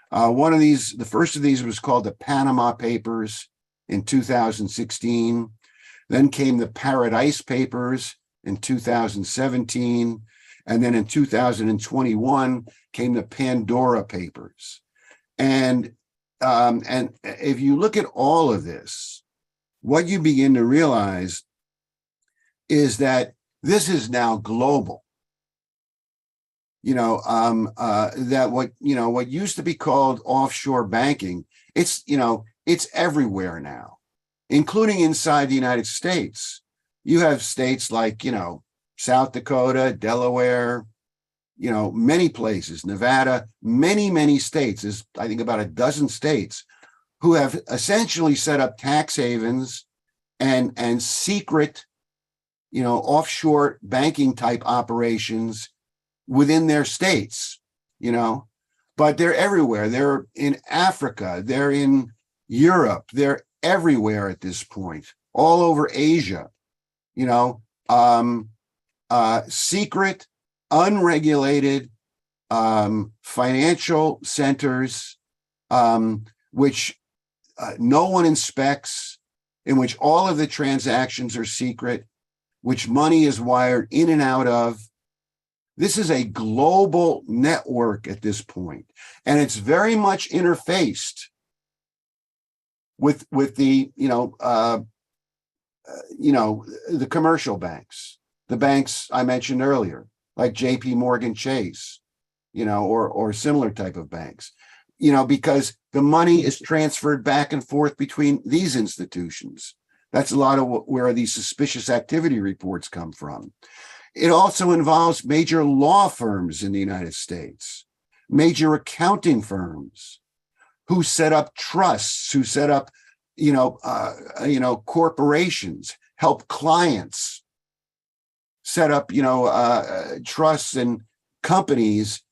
One of these, the first of these was called the Panama Papers in 2016. Then came the Paradise Papers in 2017. And then in 2021 came the Pandora Papers. And if you look at all of this, what you begin to realize is that this is now global. You know, that what used to be called offshore banking, it's, you know, it's everywhere now, including inside the United States. You have states like, you know, South Dakota, Delaware, you know, many places, Nevada, many, many states, there's, I think, about a dozen states who have essentially set up tax havens and secret, you know, offshore banking type operations within their states, you know, but they're everywhere. They're in Africa, they're in Europe, they're everywhere at this point, all over Asia, you know, secret, unregulated financial centers, which no one inspects, in which all of the transactions are secret, which money is wired in and out of. This is a global network at this point, and it's very much interfaced with the, you know, the commercial banks, the banks I mentioned earlier, like JP Morgan Chase, you know, or similar type of banks, you know, because the money is transferred back and forth between these institutions. That's a lot of where these suspicious activity reports come from. It also involves major law firms in the United States, major accounting firms who set up trusts, who set up, corporations, help clients set up, trusts and companies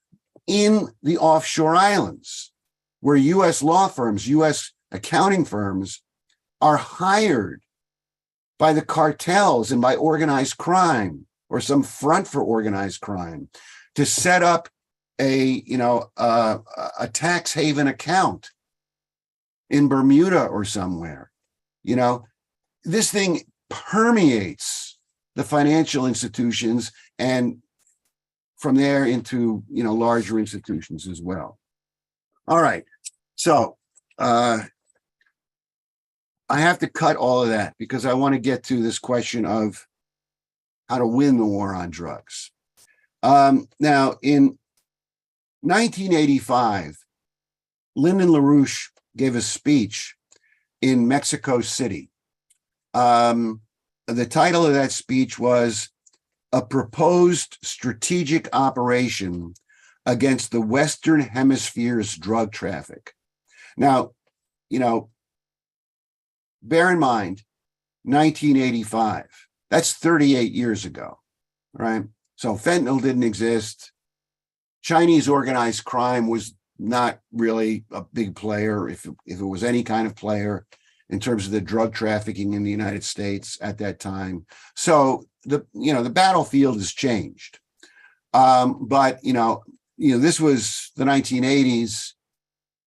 in the offshore islands where U.S. law firms, U.S. accounting firms are hired by the cartels and by organized crime or some front for organized crime to set up a tax haven account in Bermuda or somewhere. This thing permeates the financial institutions and from there into, larger institutions as well. All right. So I have to cut all of that because I want to get to this question of how to win the war on drugs. Now, in 1985, Lyndon LaRouche gave a speech in Mexico City. The title of that speech was "A Proposed Strategic Operation Against the Western Hemisphere's Drug Traffic." Now, bear in mind, 1985, that's 38 years ago, right? So fentanyl didn't exist. Chinese organized crime was not really a big player, if it was any kind of player in terms of the drug trafficking in the United States at that time. So the battlefield has changed. But this was the 1980s.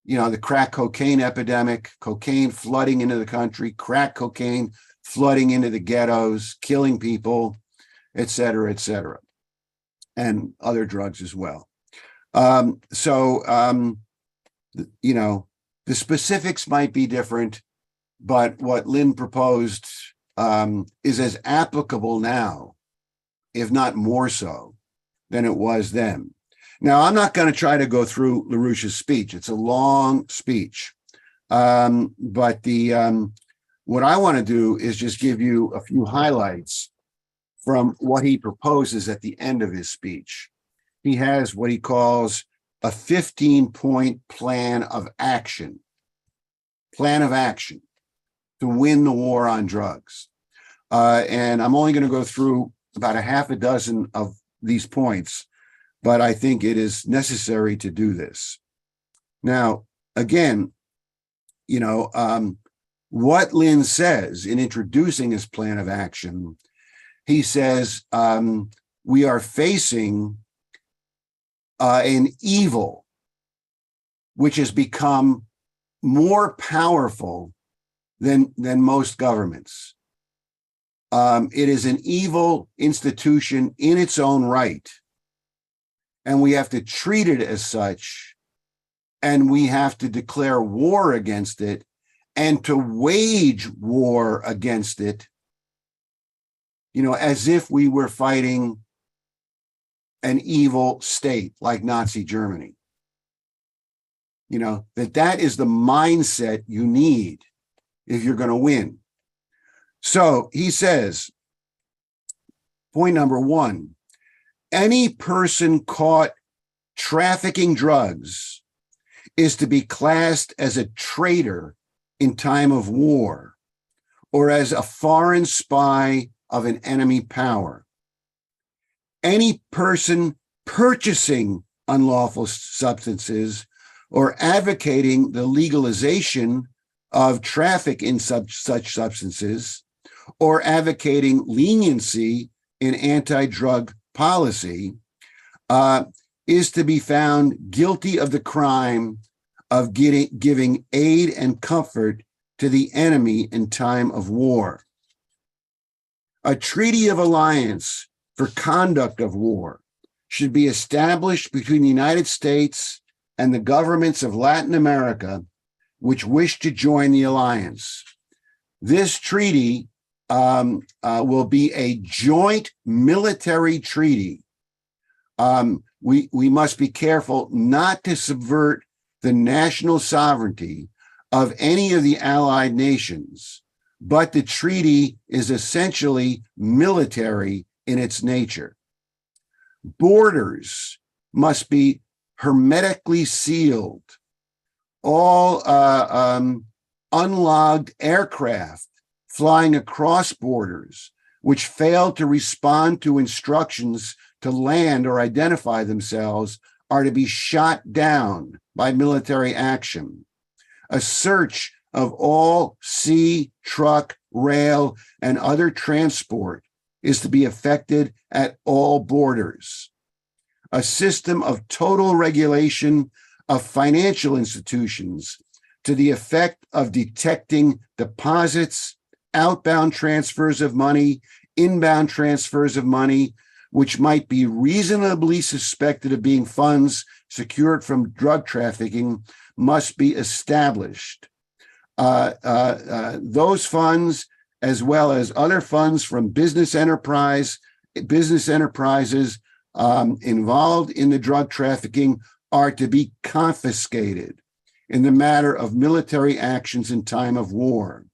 The crack cocaine epidemic, cocaine flooding into the country, crack cocaine flooding into the ghettos, killing people, et cetera, and other drugs as well. The specifics might be different, but what Lynn proposed is as applicable now, if not more so, than it was then. Now, I'm not going to try to go through LaRouche's speech. It's a long speech. But what I want to do is just give you a few highlights from what he proposes at the end of his speech. He has what he calls a 15-point plan of action to win the war on drugs. And I'm only going to go through about a half a dozen of these points, but I think it is necessary to do this. Now, again, what Lynn says in introducing his plan of action, he says, we are facing an evil which has become more powerful than most governments. It is an evil institution in its own right, and we have to treat it as such, and we have to declare war against it and to wage war against it, as if we were fighting an evil state like Nazi Germany. That is the mindset you need if you're going to win. So he says, point number one, any person caught trafficking drugs is to be classed as a traitor in time of war or as a foreign spy of an enemy power. Any person purchasing unlawful substances or advocating the legalization of traffic in such substances or advocating leniency in anti-drug policy is to be found guilty of the crime of giving aid and comfort to the enemy in time of war. A treaty of alliance for conduct of war should be established between the United States and the governments of Latin America which wish to join the alliance. This treaty will be a joint military treaty. We must be careful not to subvert the national sovereignty of any of the allied nations but the treaty is essentially military in its nature. Borders must be hermetically sealed. All unlogged aircraft flying across borders, which fail to respond to instructions to land or identify themselves, are to be shot down by military action. A search of all sea, truck, rail, and other transport is to be effected at all borders. A system of total regulation of financial institutions to the effect of detecting deposits, outbound transfers of money, inbound transfers of money, which might be reasonably suspected of being funds secured from drug trafficking, must be established. Those funds, as well as other funds from business enterprises involved in the drug trafficking, are to be confiscated in the matter of military actions in time of war.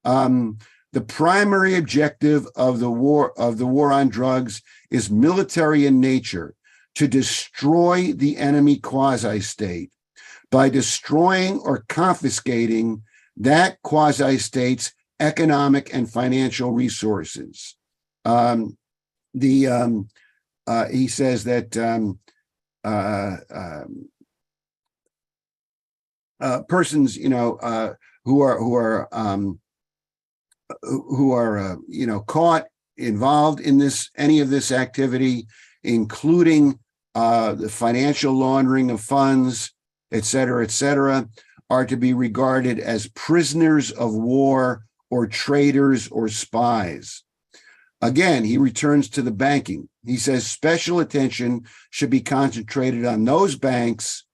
The primary objective of the war on drugs is military in nature, to destroy the enemy quasi-state by destroying or confiscating that quasi-state's economic and financial resources. He says that persons, who are caught involved in any of this activity, including the financial laundering of funds, et cetera, are to be regarded as prisoners of war or traitors or spies. Again, he returns to the banking. He says special attention should be concentrated on those banks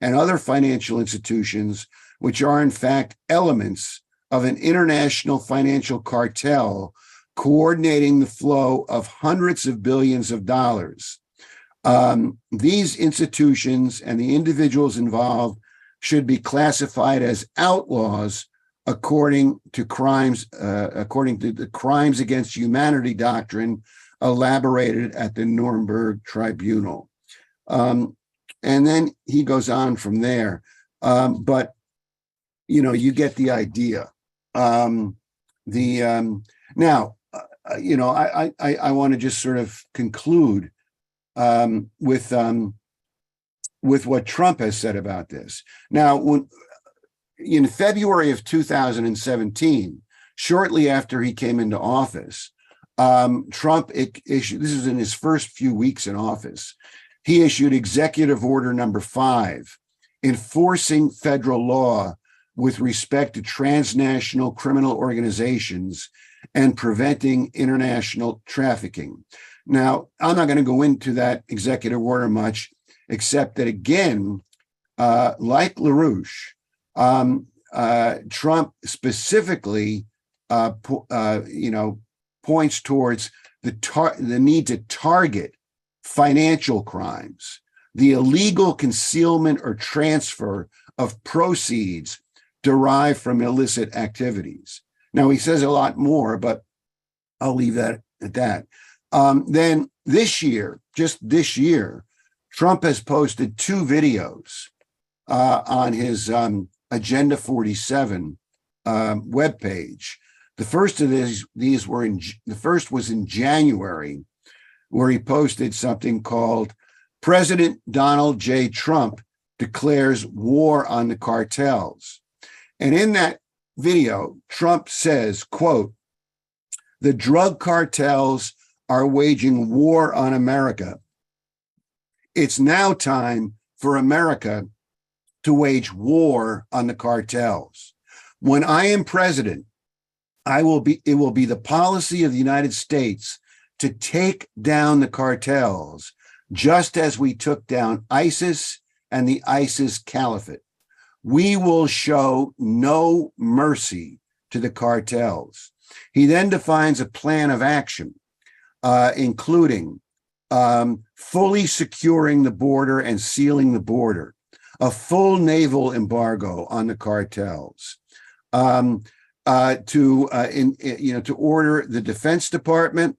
and other financial institutions which are in fact elements of an international financial cartel coordinating the flow of hundreds of billions of dollars. These institutions and the individuals involved should be classified as outlaws according to the crimes against humanity doctrine elaborated at the Nuremberg Tribunal. And then he goes on from there. But you get the idea. Now, I want to just sort of conclude with what Trump has said about this. Now, in February of 2017, shortly after he came into office, Trump issued, this is in his first few weeks in office, he issued Executive Order number 5, enforcing federal law with respect to transnational criminal organizations and preventing international trafficking. Now, I'm not going to go into that executive order much, except that, again, like LaRouche, Trump specifically, points towards the need to target financial crimes, the illegal concealment or transfer of proceeds derived from illicit activities. Now, he says a lot more, but I'll leave that at that. Then just this year, Trump has posted 2 videos on his Agenda 47 webpage. The first of these were the first was in January, where he posted something called President Donald J. Trump declares war on the cartels. And in that video, Trump says, quote, "The drug cartels are waging war on America. It's now time for America to wage war on the cartels. When I am president, it will be the policy of the United States to take down the cartels, just as we took down ISIS and the ISIS Caliphate. We will show no mercy to the cartels." He then defines a plan of action, including fully securing the border and sealing the border, a full naval embargo on the cartels, to order the Defense Department,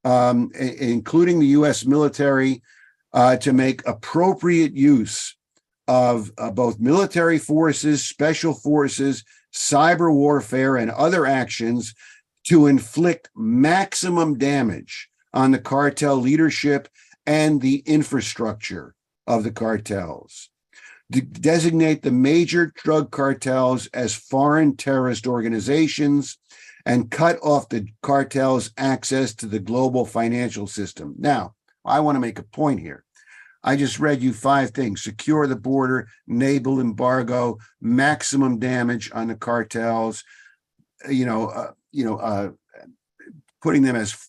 including the U.S. military, to make appropriate use of both military forces, special forces, cyber warfare, and other actions to inflict maximum damage on the cartel leadership and the infrastructure of the cartels. Designate the major drug cartels as foreign terrorist organizations and cut off the cartels' access to the global financial system. Now, I want to make a point here. I just read you 5 things: secure the border, naval embargo, maximum damage on the cartels, putting them as,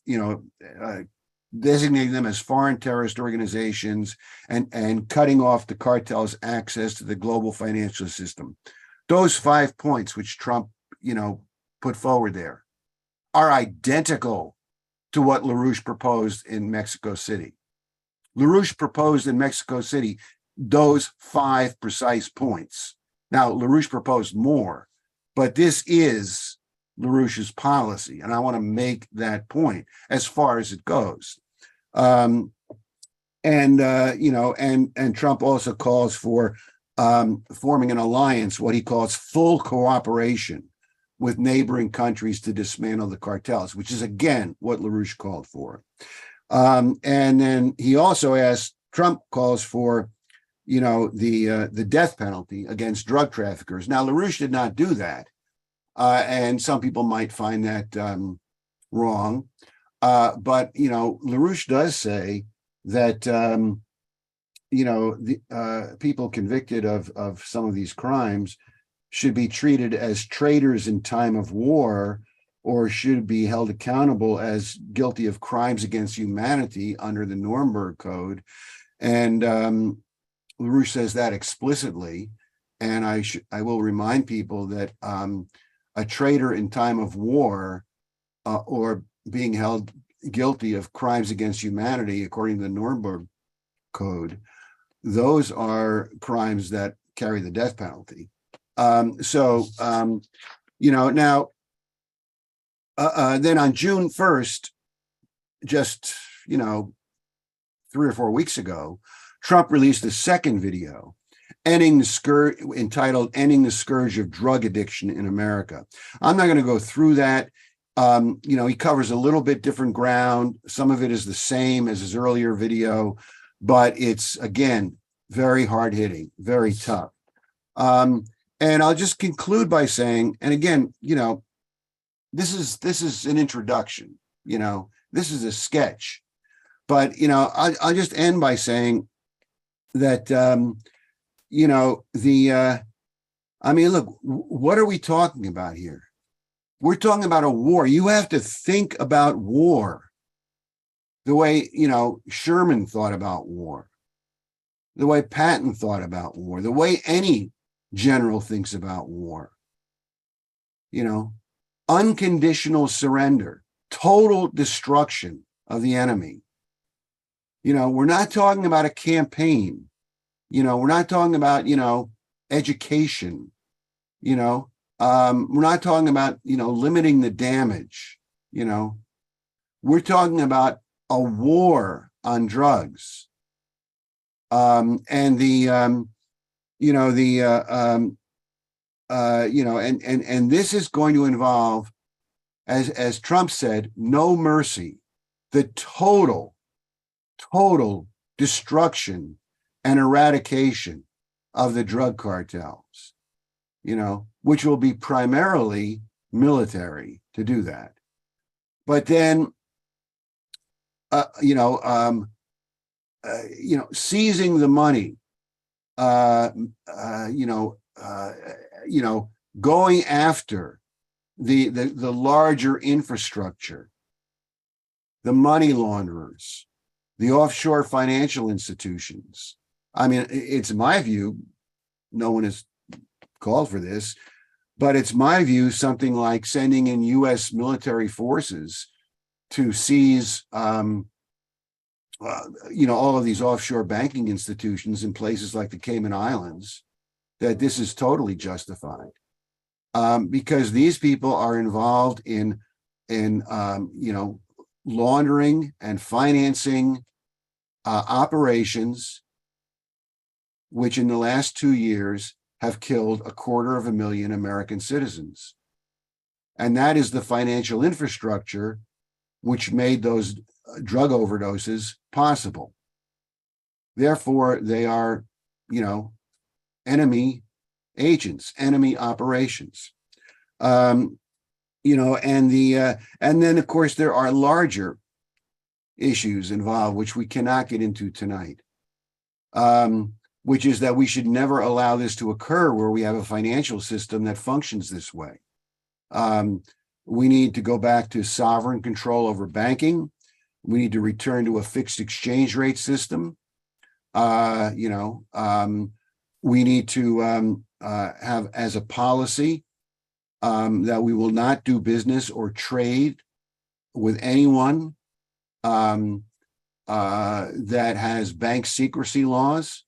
designating them as foreign terrorist organizations, and cutting off the cartel's access to the global financial system. Those 5 points which Trump, put forward there are identical to what LaRouche proposed in Mexico City. LaRouche proposed in Mexico City those 5 precise points. Now, LaRouche proposed more, but this is LaRouche's policy, and I want to make that point as far as it goes. And Trump also calls for forming an alliance, what he calls full cooperation with neighboring countries to dismantle the cartels, which is again what LaRouche called for. And then he also Trump calls for, the death penalty against drug traffickers. Now, LaRouche did not do that. And some people might find that wrong. But, LaRouche does say that, people convicted of some of these crimes should be treated as traitors in time of war, or should be held accountable as guilty of crimes against humanity under the Nuremberg Code. And LaRouche says that explicitly. And I will remind people that a traitor in time of war, or being held guilty of crimes against humanity, according to the Nuremberg Code, those are crimes that carry the death penalty. Now, then on June 1st, just, 3 or 4 weeks ago, Trump released a second video entitled "Ending the Scourge of Drug Addiction in America." I'm not going to go through that. He covers a little bit different ground. Some of it is the same as his earlier video, but it's, again, very hard-hitting, very tough. And I'll just conclude by saying, and again, this is an introduction, this is a sketch, but, I'll just end by saying that, look, what are we talking about here? We're talking about a war. You have to think about war the way, Sherman thought about war, the way Patton thought about war, the way any general thinks about war. Unconditional surrender, total destruction of the enemy. We're not talking about a campaign. We're not talking about, education. We're not talking about, limiting the damage. We're talking about a war on drugs. And this is going to involve, as Trump said, no mercy, the total destruction and eradication of the drug cartels, which will be primarily military to do that. But then, seizing the money, going after the larger infrastructure, the money launderers, the offshore financial institutions. I mean, it's my view, no one has called for this, but it's my view, something like sending in U.S. military forces to seize, all of these offshore banking institutions in places like the Cayman Islands, that this is totally justified. because these people are involved in laundering and financing operations, which in the last 2 years have killed 250,000 American citizens. And that is the financial infrastructure which made those drug overdoses possible. Therefore, they are, enemy agents, enemy operations. And then of course there are larger issues involved, which we cannot get into tonight, which is that we should never allow this to occur where we have a financial system that functions this way. We need to go back to sovereign control over banking. We need to return to a fixed exchange rate system. We need to have as a policy that we will not do business or trade with anyone that has bank secrecy laws,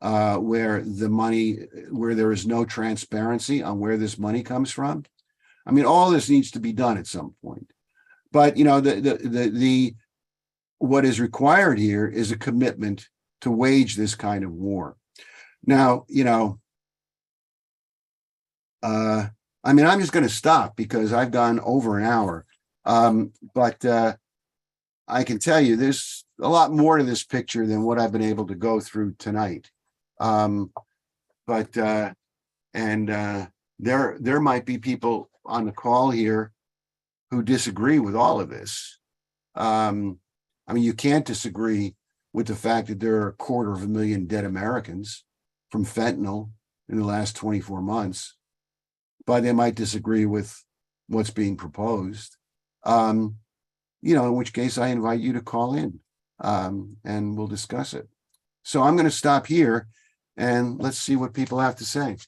where there is no transparency on where this money comes from. I mean, all this needs to be done at some point. But what is required here is a commitment to wage this kind of war. Now, I'm just going to stop because I've gone over an hour. But I can tell you there's a lot more to this picture than what I've been able to go through tonight. There might be people on the call here who disagree with all of this. You can't disagree with the fact that there are 250,000 dead Americans from fentanyl in the last 24 months, but they might disagree with what's being proposed. In which case I invite you to call in and we'll discuss it. So I'm going to stop here and let's see what people have to say.